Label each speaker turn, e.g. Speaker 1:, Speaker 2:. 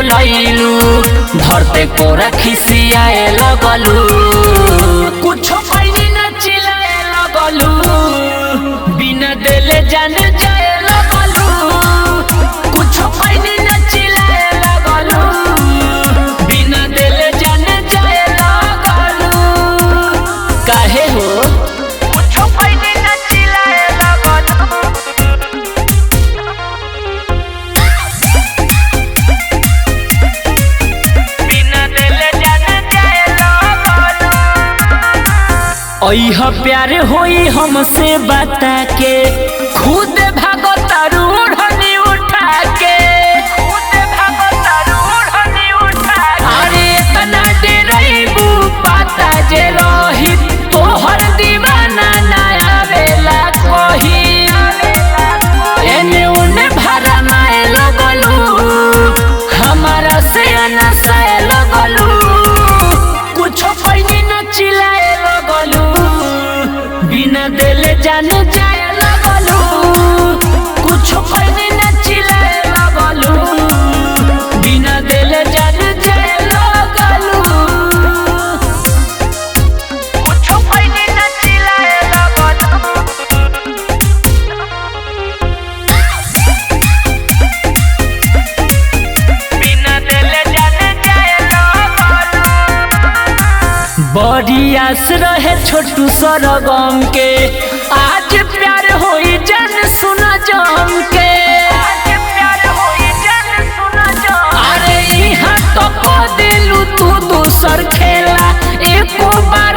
Speaker 1: बोलैलू धरते कोरा खिसियाए लगलू कुछ पैनी न चिल्लाए लगलू बिना देले जान जाए लगलू कुछ पैनी न चिल्लाए लगलू बिना देले जान जाए लगलू काहे हो कुछ पैनी न चिल्लाए लगलू ओह प्यार होई हमसे बता के खुद भागो तारू ओढ़नी उठा के अरे इतना डरैबू पता जे रही तोहर दीवाना ना आवेला कोही एने उने भरा नाए लगलू हमारा से नसाए लगलू कुछ पैनी न चिल्लाए लगलू बिना देले जान जाए लगलू कुछ पैनी न चिल्लाए लगलू बिना देले जान जाए लगलू कुछ पैनी न चिल्लाए लगलू बिना देले जान जाए लगलू बड़ी आस रहे छोटू सरगम के आज प्यार होई जान सुना जम के अरे यहाँ तो दिलू तू दूसर खेला एको बार